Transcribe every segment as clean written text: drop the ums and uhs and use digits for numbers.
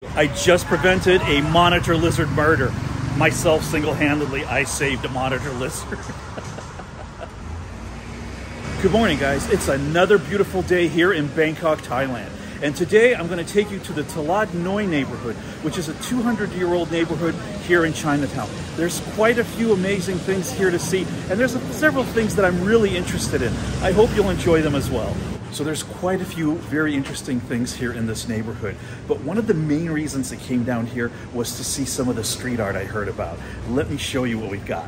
I just prevented a monitor lizard murder. Myself, single-handedly, I saved a monitor lizard. Good morning, guys. It's another beautiful day here in Bangkok, Thailand. And today I'm going to take you to the Talad Noi neighborhood, which is a 200-year-old neighborhood here in Chinatown. There's quite a few amazing things here to see, and there's several things that I'm really interested in. I hope you'll enjoy them as well. So there's quite a few very interesting things here in this neighborhood. But one of the main reasons I came down here was to see some of the street art I heard about. Let me show you what we've got.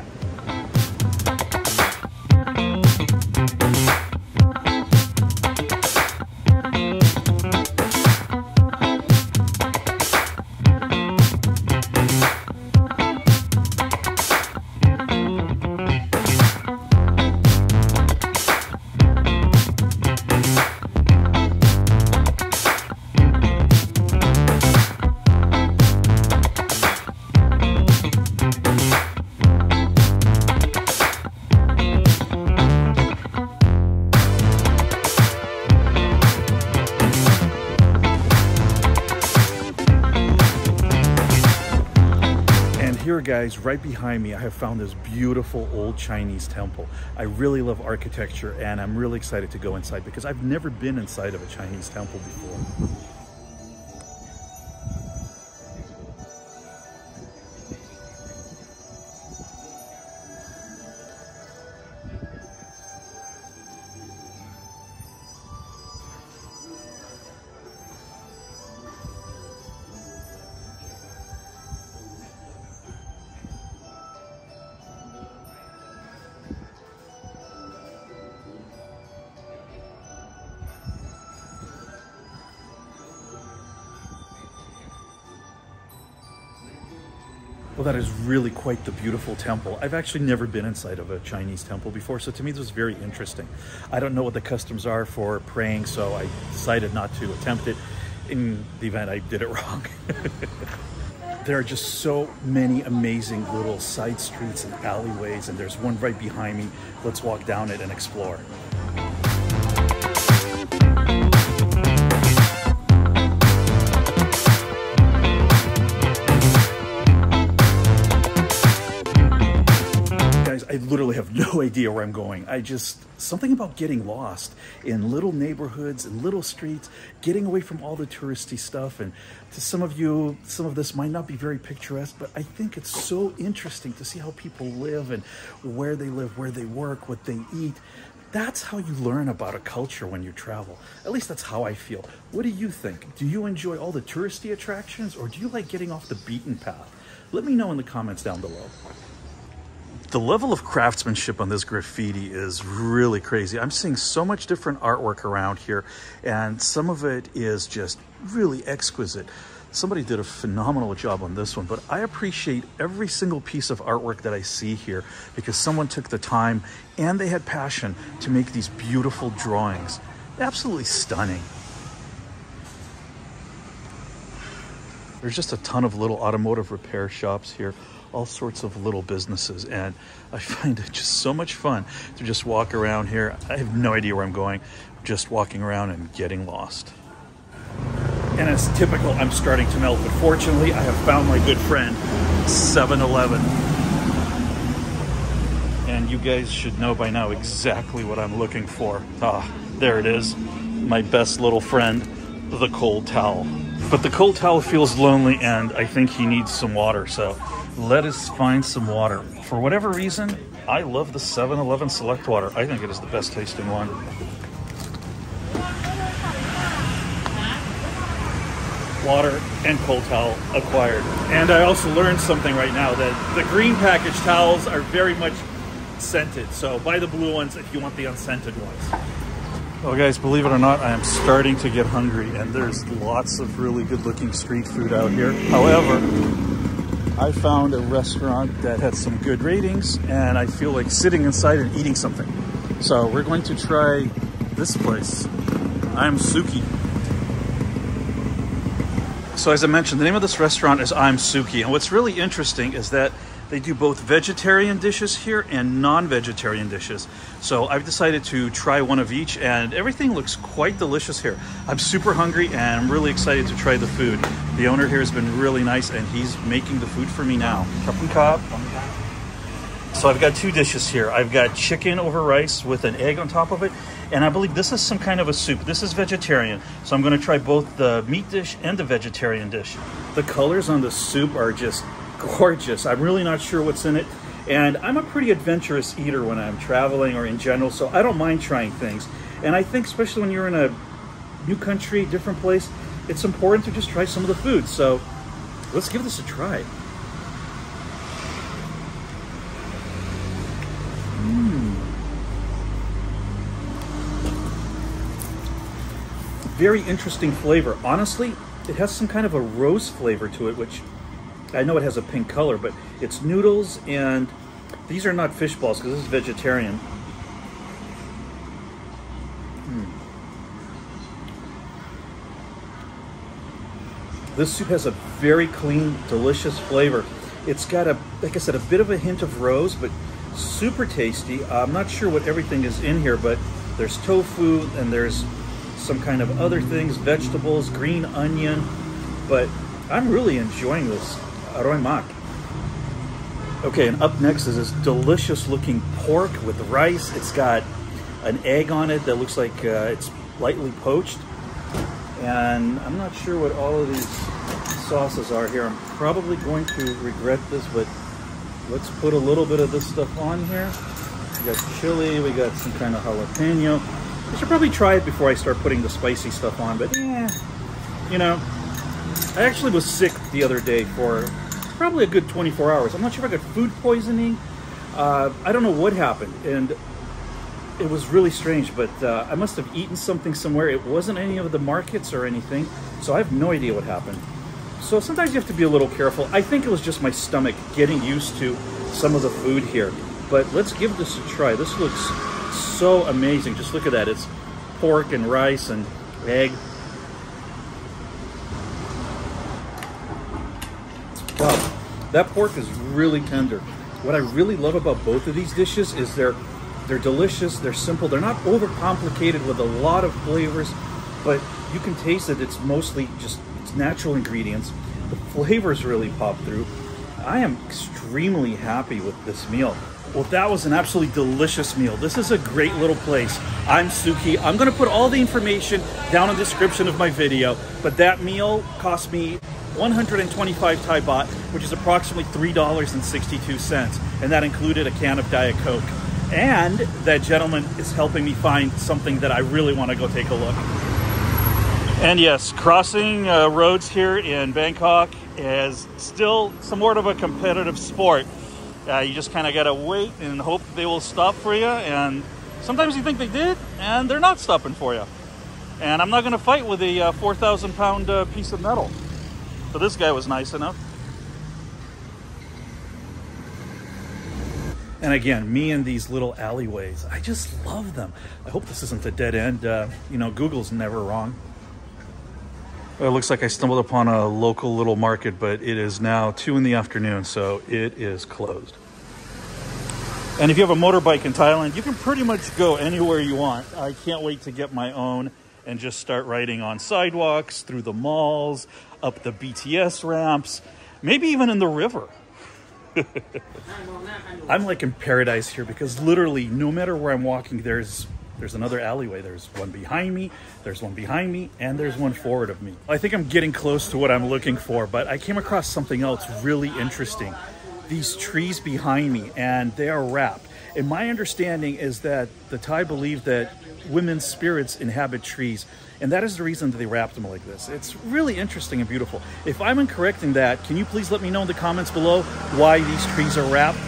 Here, guys, right behind me, I have found this beautiful old Chinese temple. I really love architecture, and I'm really excited to go inside because I've never been inside of a Chinese temple before. Well, that is really quite the beautiful temple. I've actually never been inside of a Chinese temple before, so to me this was very interesting. I don't know what the customs are for praying, so I decided not to attempt it in the event I did it wrong. There are just so many amazing little side streets and alleyways, and there's one right behind me. Let's walk down it and explore. I literally have no idea where I'm going. Something about getting lost in little neighborhoods and little streets, getting away from all the touristy stuff. And to some of you, some of this might not be very picturesque, but I think it's so interesting to see how people live and where they live, where they work, what they eat. That's how you learn about a culture when you travel. At least that's how I feel. What do you think? Do you enjoy all the touristy attractions, or do you like getting off the beaten path? Let me know in the comments down below. The level of craftsmanship on this graffiti is really crazy. I'm seeing so much different artwork around here, and some of it is just really exquisite. Somebody did a phenomenal job on this one, but I appreciate every single piece of artwork that I see here because someone took the time and they had passion to make these beautiful drawings. Absolutely stunning. There's just a ton of little automotive repair shops here. All sorts of little businesses, and I find it just so much fun to just walk around here. I have no idea where I'm going, just walking around and getting lost. And as typical, I'm starting to melt, but fortunately I have found my good friend 7-Eleven. And you guys should know by now exactly what I'm looking for. Ah, there it is, my best little friend, the cold towel. But the cold towel feels lonely, and I think he needs some water, so let us find some water. For whatever reason, I love the 7-Eleven Select Water. I think it is the best tasting one. Water and cold towel acquired. And I also learned something right now, that the green package towels are very much scented. So buy the blue ones if you want the unscented ones. Well, guys, believe it or not, I am starting to get hungry, and there's lots of really good looking street food out here. However, I found a restaurant that had some good ratings, and I feel like sitting inside and eating something. So we're going to try this place. I'm Suki. So as I mentioned, the name of this restaurant is I'm Suki, and what's really interesting is that They do both vegetarian dishes here and non-vegetarian dishes. So I've decided to try one of each, and everything looks quite delicious here. I'm super hungry and I'm really excited to try the food. The owner here has been really nice and he's making the food for me now. So I've got two dishes here. I've got chicken over rice with an egg on top of it. And I believe this is some kind of a soup. This is vegetarian. So I'm gonna try both the meat dish and the vegetarian dish. The colors on the soup are just gorgeous. I'm really not sure what's in it. And I'm a pretty adventurous eater when I'm traveling or in general, so I don't mind trying things. And I think especially when you're in a new country, different place, it's important to just try some of the food. So let's give this a try. Very interesting flavor. Honestly, it has some kind of a rose flavor to it, which I know it has a pink color, but it's noodles, and these are not fish balls because this is vegetarian. This soup has a very clean, delicious flavor. It's got a, like I said, a bit of a hint of rose, but super tasty. I'm not sure what everything is in here, but there's tofu and there's some kind of other things, vegetables, green onion, but I'm really enjoying this. Aroy mak. Okay, and up next is this delicious looking pork with rice. It's got an egg on it that looks like it's lightly poached. And I'm not sure what all of these sauces are here. I'm probably going to regret this, but let's put a little bit of this stuff on here. We got chili, we got some kind of jalapeno. I should probably try it before I start putting the spicy stuff on, but yeah, you know, I actually was sick the other day for probably a good 24 hours. I'm not sure if I got food poisoning. I don't know what happened, and it was really strange, but I must have eaten something somewhere. It wasn't any of the markets or anything, so I have no idea what happened. So sometimes you have to be a little careful. I think it was just my stomach getting used to some of the food here, but let's give this a try. This looks so amazing. Just look at that. It's pork and rice and egg. Wow, that pork is really tender. What I really love about both of these dishes is they're delicious, they're simple, they're not overcomplicated with a lot of flavors, but you can taste that it's mostly just it's natural ingredients. The flavors really pop through. I am extremely happy with this meal. Well, that was an absolutely delicious meal. This is a great little place. I'm Suki. I'm gonna put all the information down in the description of my video, but that meal cost me 125 Thai baht, which is approximately $3.62, and that included a can of Diet Coke. And that gentleman is helping me find something that I really want to go take a look. And yes, crossing roads here in Bangkok is still somewhat of a competitive sport. You just kind of got to wait and hope they will stop for you. And sometimes you think they did, and they're not stopping for you. And I'm not going to fight with a 4,000 pound piece of metal. So this guy was nice enough. And again, me and these little alleyways, I just love them. I hope this isn't a dead end. You know, Google's never wrong. Well, it looks like I stumbled upon a local little market, but it is now 2 in the afternoon, so it is closed. And if you have a motorbike in Thailand, you can pretty much go anywhere you want. I can't wait to get my own and just start riding on sidewalks, through the malls, up the BTS ramps, maybe even in the river. I'm like in paradise here because literally no matter where I'm walking, there's another alleyway. There's one behind me, there's one behind me, and there's one forward of me. I think I'm getting close to what I'm looking for, but I came across something else really interesting. These trees behind me, and they are wrapped. And my understanding is that the Thai believe that women's spirits inhabit trees, and that is the reason that they wrapped them like this. It's really interesting and beautiful. If I'm incorrect in that, can you please let me know in the comments below why these trees are wrapped?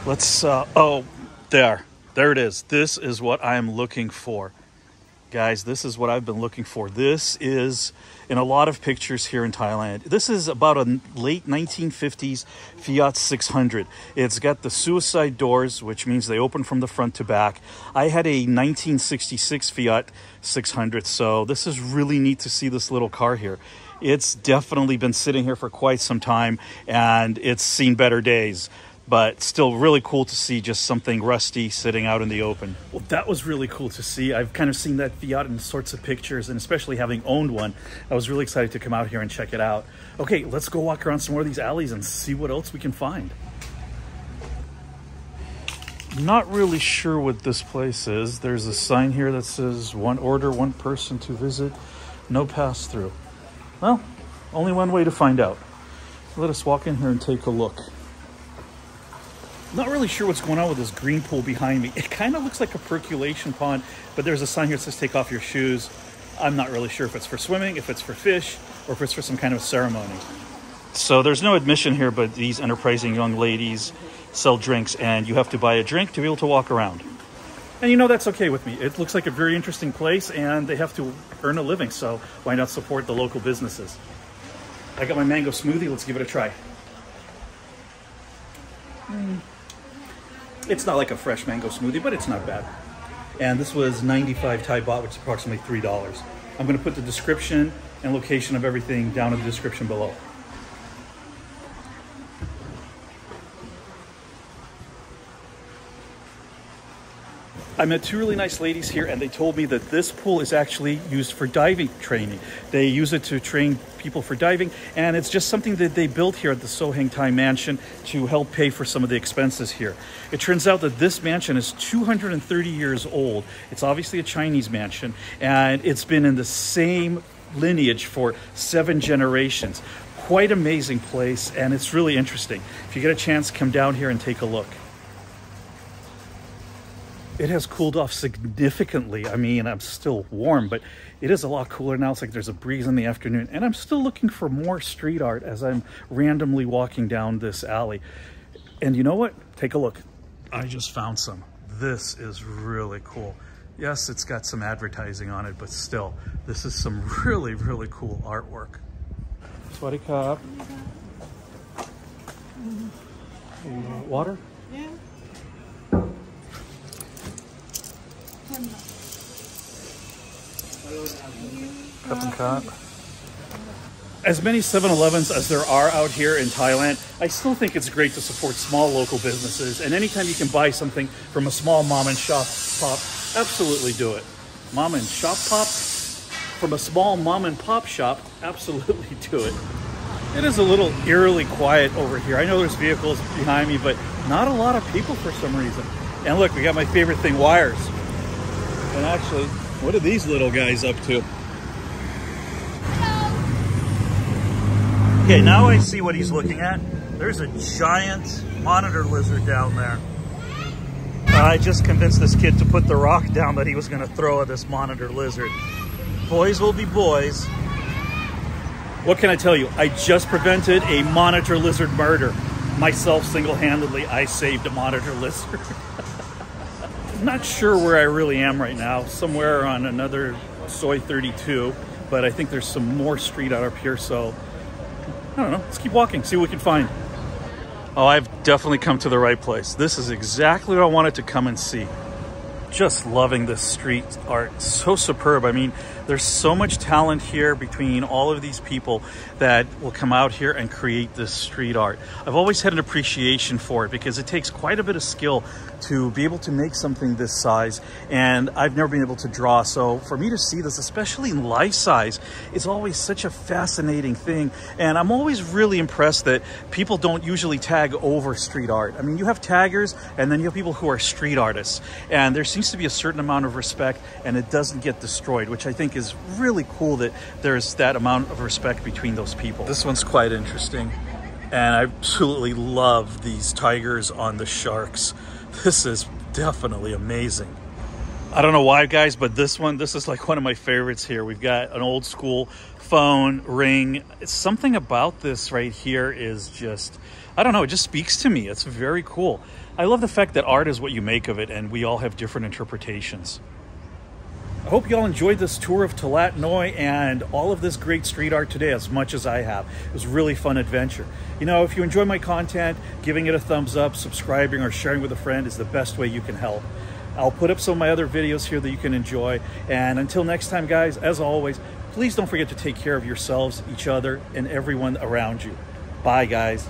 Let's, oh, there it is. This is what I'm looking for. Guys, this is what I've been looking for. This is in a lot of pictures here in Thailand. This is about a late 1950s Fiat 600. It's got the suicide doors, which means they open from the front to back. I had a 1966 Fiat 600, so this is really neat to see this little car here. It's definitely been sitting here for quite some time, and it's seen better days. But still really cool to see just something rusty sitting out in the open. Well, that was really cool to see. I've kind of seen that Fiat in sorts of pictures, and especially having owned one, I was really excited to come out here and check it out. Okay, let's go walk around some more of these alleys and see what else we can find. Not really sure what this place is. There's a sign here that says one order, one person to visit, no pass through. Well, only one way to find out. Let us walk in here and take a look. Not really sure what's going on with this green pool behind me. It kind of looks like a percolation pond, but there's a sign here that says take off your shoes. I'm not really sure if it's for swimming, if it's for fish, or if it's for some kind of ceremony. So there's no admission here, but these enterprising young ladies sell drinks, and you have to buy a drink to be able to walk around. And you know, that's okay with me. It looks like a very interesting place, and they have to earn a living, so why not support the local businesses? I got my mango smoothie. Let's give it a try. It's not like a fresh mango smoothie, but it's not bad. And this was 95 Thai baht, which is approximately $3. I'm going to put the description and location of everything down in the description below. I met two really nice ladies here, and they told me that this pool is actually used for diving training. They use it to train people for diving, and it's just something that they built here at the So Heng Tai mansion to help pay for some of the expenses here. It turns out that this mansion is 230 years old. It's obviously a Chinese mansion, and it's been in the same lineage for 7 generations. Quite amazing place, and it's really interesting. If you get a chance, come down here and take a look. It has cooled off significantly. I mean, I'm still warm, but it is a lot cooler now. It's like there's a breeze in the afternoon, and I'm still looking for more street art as I'm randomly walking down this alley. And you know what? Take a look. I just found some. This is really cool. Yes, it's got some advertising on it, but still, this is some really, really cool artwork. Swadee krap. Water? Yeah. Cup and cup. As many 7-Elevens as there are out here in Thailand, I still think it's great to support small local businesses. And anytime you can buy something from a small mom and shop pop, absolutely do it. Mom and shop pop? From a small mom and pop shop, absolutely do it. It is a little eerily quiet over here. I know there's vehicles behind me, but not a lot of people for some reason. And look, we got my favorite thing, wires. And actually, what are these little guys up to? Okay, now I see what he's looking at. There's a giant monitor lizard down there. I just convinced this kid to put the rock down that he was going to throw at this monitor lizard. Boys will be boys. What can I tell you? I just prevented a monitor lizard murder. Myself, single-handedly, I saved a monitor lizard. Not sure where I really am right now. Somewhere on another Soi 32, but I think there's some more street art up here, so I don't know. Let's keep walking, see what we can find. Oh, I've definitely come to the right place. This is exactly what I wanted to come and see. Just loving this street art. So superb. I mean, there's so much talent here between all of these people that will come out here and create this street art. I've always had an appreciation for it because it takes quite a bit of skill to be able to make something this size, and I've never been able to draw. So for me to see this, especially in life size, is always such a fascinating thing. And I'm always really impressed that people don't usually tag over street art. I mean, you have taggers, and then you have people who are street artists, and there seems to be a certain amount of respect, and it doesn't get destroyed, which I think is really cool that there's that amount of respect between those people. This one's quite interesting, and I absolutely love these tigers on the sharks. This is definitely amazing. I don't know why, guys, but this is like one of my favorites here. We've got an old school phone ring. It's something about this right here is just, I don't know, it just speaks to me. It's very cool. I love the fact that art is what you make of it, and we all have different interpretations. I hope you all enjoyed this tour of Talat Noi and all of this great street art today as much as I have. It was a really fun adventure. You know, if you enjoy my content, giving it a thumbs up, subscribing, or sharing with a friend is the best way you can help. I'll put up some of my other videos here that you can enjoy. And until next time, guys, as always, please don't forget to take care of yourselves, each other, and everyone around you. Bye, guys.